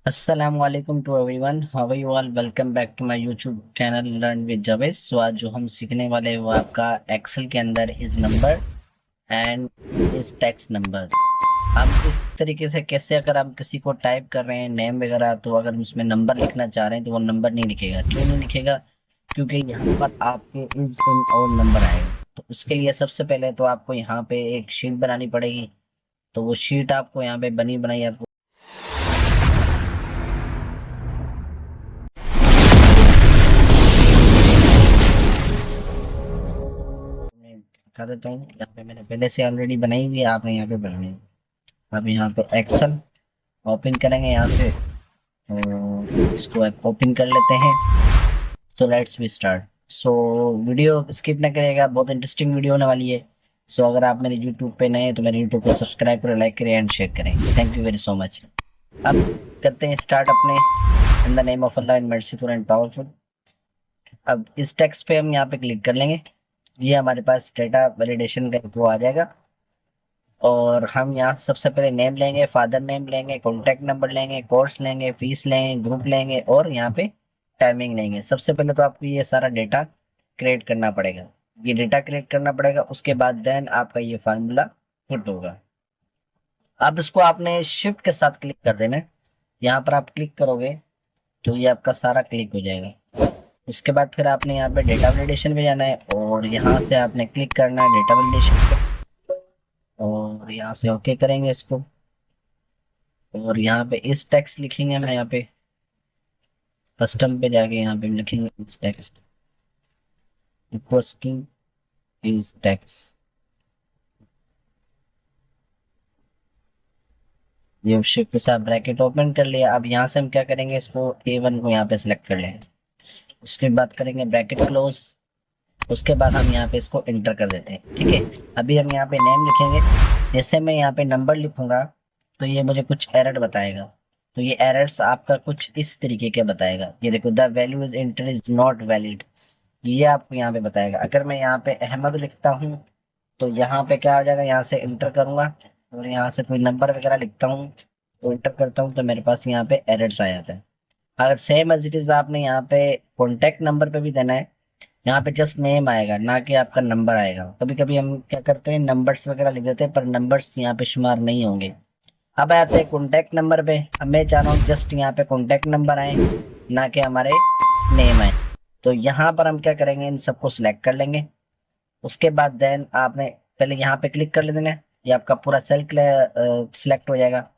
Assalamualaikum to everyone. How are you all? Welcome back to my YouTube channel Learn with Javed. सो आज जो हम सीखने वाले हैं वो आपका एक्सेल के अंदर इस नंबर एंड इस टेक्स्ट नंबर। हम इस तरीके से कैसे, अगर हम किसी को टाइप कर रहे हैं नेम वगैरह, तो अगर हम उसमें नंबर लिखना चाह रहे हैं तो वो नंबर नहीं लिखेगा। क्यों नहीं लिखेगा? क्योंकि यहाँ पर आपके इज इन और नंबर आएगा। तो उसके लिए सबसे पहले तो आपको यहाँ पे एक शीट बनानी पड़ेगी। तो वो शीट आपको यहाँ पे बनी बनाई आपको मैं दिखा देता हूँ। यहाँ पे मैंने पहले से ऑलरेडी बनाई हुई है, आपने यहाँ पे बनानी है। अब यहाँ पे एक्सेल ओपन करेंगे यहाँ से, तो इसको ओपन कर लेते हैं। So let's we start. So video skip ना करेगा, बहुत इंटरेस्टिंग वीडियो होने वाली है। सो अगर आप मेरे यूट्यूब पे नए हैं तो मेरे यूट्यूब को सब्सक्राइब करें, लाइक करें एंड शेयर करें। Thank you very so much. अब करते हैं स्टार्ट अपने in the name of Allah and merciful and powerful. अब इस टेक्स्ट पे हम यहाँ पे क्लिक कर लेंगे। ये हमारे पास डेटा वैलिडेशन का वो आ जाएगा। और हम यहाँ से सबसे पहले नेम लेंगे, फादर नेम लेंगे, कॉन्टैक्ट नंबर लेंगे, कोर्स लेंगे, फीस लेंगे, ग्रुप लेंगे और यहाँ पे टाइमिंग लेंगे। सबसे पहले तो आपको ये सारा डेटा क्रिएट करना पड़ेगा। ये डेटा क्रिएट करना पड़ेगा, उसके बाद देन आपका ये फार्मूला पुट होगा। अब इसको आपने शिफ्ट के साथ क्लिक कर देना है। यहाँ पर आप क्लिक करोगे तो ये आपका सारा क्लिक हो जाएगा। उसके बाद फिर आपने यहाँ पे डेटा वैलिडेशन में जाना है और यहाँ से आपने क्लिक करना है डेटा वैलिडेशन पे। और यहाँ से ओके करेंगे इसको। और यहाँ पे इस टेक्स्ट लिखेंगे हम यहाँ पे कस्टम पे जाके यहाँ पे लिखेंगे इस टेक्स्ट इक्वल्स टू इस टेक्स्ट। ये शिफ्ट के साथ ब्रैकेट ओपन कर लिया। अब यहाँ से हम क्या करेंगे, इसको A1 को यहाँ पे सिलेक्ट कर लेंगे। उसके बाद करेंगे ब्रैकेट क्लोज। उसके बाद हम यहाँ पे इसको एंटर कर देते हैं। ठीक है, अभी हम यहाँ पे नेम लिखेंगे। जैसे मैं यहाँ पे नंबर लिखूंगा तो ये मुझे कुछ एरर बताएगा। तो ये एरर्स आपका कुछ इस तरीके के बताएगा। ये देखो, the value is enter is not valid, ये आपको यहाँ पे बताएगा। अगर मैं यहाँ पे अहमद लिखता हूँ तो यहाँ पे क्या हो जाएगा, यहाँ से एंटर करूंगा और यहाँ से कोई नंबर वगैरह लिखता हूँ तो एंटर करता हूँ तो मेरे पास यहाँ पे एरर्स आ जाता है। अगर सेम एज इट इज आपने यहाँ पे कॉन्टेक्ट नंबर पे भी देना है, यहाँ पे जस्ट नेम आएगा ना कि आपका नंबर आएगा। कभी कभी हम क्या करते हैं, नंबर्स वगैरह लिख देते हैं पर नंबर्स यहाँ पे शुमार नहीं होंगे। अब आते हैं कॉन्टेक्ट नंबर पे। अब मैं चाह रहा हूँ जस्ट यहाँ पे कॉन्टेक्ट नंबर आए, ना कि हमारे नेम आए। तो यहाँ पर हम क्या करेंगे, इन सबको सिलेक्ट कर लेंगे। उसके बाद देन आपने पहले यहाँ पे क्लिक कर लेना है, ये आपका पूरा सेल सिलेक्ट हो जाएगा।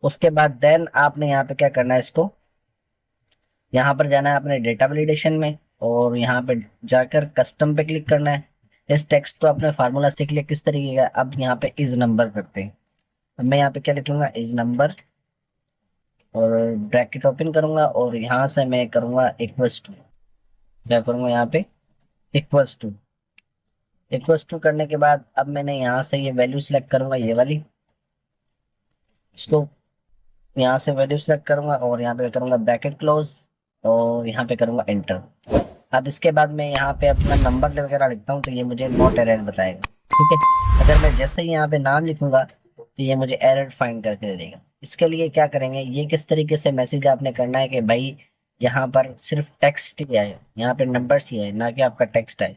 उसके बाद देन आपने यहाँ पे क्या करना है, इसको यहाँ पर जाना है अपने डेटा वैलिडेशन में और यहाँ पे जाकर कस्टम पे क्लिक करना है। इस टेक्स्ट को अपने फार्मूला सीख लिया किस तरीके का। अब यहाँ पे इज नंबर करते हैं। अब मैं यहाँ पे क्या लिख लूंगा, इज नंबर और ब्रैकेट ओपन करूंगा और यहाँ से मैं करूंगा इक्वल्स टू। क्या करूंगा यहाँ पे, इक्वल्स टू। इक्वल्स टू करने के बाद अब मैंने यहाँ से ये वैल्यू सिलेक्ट करूंगा, ये वाली। इसको यहाँ से वैल्यू सेलेक्ट करूंगा और यहाँ पे करूंगा ब्रैकेट क्लोज और यहाँ पे करूंगा एंटर। अब इसके बाद मैं यहाँ पे अपना नंबर वगैरह लिखता हूँ तो ये मुझे नॉट एरर बताएगा। ठीक है, अगर मैं जैसे ही यहाँ पे नाम लिखूंगा तो ये मुझे एरर फाइंड करके दे देगा। इसके लिए क्या करेंगे, ये किस तरीके से मैसेज आपने करना है कि भाई यहाँ पर सिर्फ टेक्स्ट ही आए, यहाँ पे नंबर्स ही आए, ना कि आपका टेक्स्ट आए।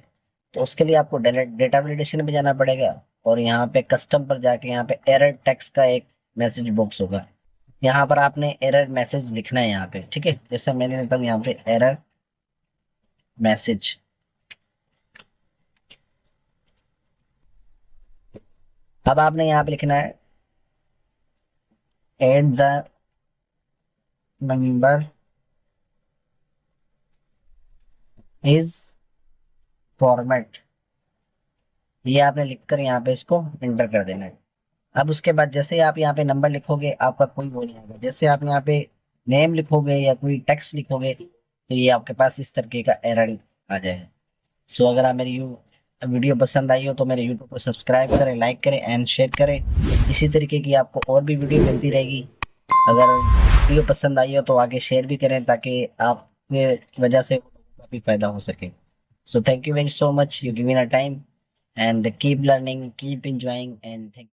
तो उसके लिए आपको डेटा वैलिडेशन में जाना पड़ेगा और यहाँ पे कस्टम पर जाके यहाँ पे एरर टेक्स्ट का एक मैसेज बॉक्स होगा। यहाँ पर आपने एरर मैसेज लिखना है यहाँ पे। ठीक है, जैसे मैंने लिखता हूँ यहाँ पे एरर मैसेज। अब आपने यहाँ पे लिखना है add the number is format. ये आपने लिखकर यहाँ पे इसको एंटर कर देना है। अब उसके बाद जैसे ही आप यहाँ पे नंबर लिखोगे आपका कोई वो नहीं आएगा। जैसे आप यहाँ पे नेम लिखोगे या कोई टेक्स्ट लिखोगे तो ये आपके पास इस तरीके का एरर आ जाएगा। सो अगर आप मेरी वीडियो पसंद आई हो तो मेरे यूट्यूब को सब्सक्राइब करें, लाइक करें एंड शेयर करें। इसी तरीके की आपको और भी वीडियो मिलती रहेगी। अगर वीडियो पसंद आई हो तो आगे शेयर भी करें ताकि आपके वजह से काफ़ी फायदा हो सके। So thank you very so much, you give me a time and keep learning, keep enjoying and thank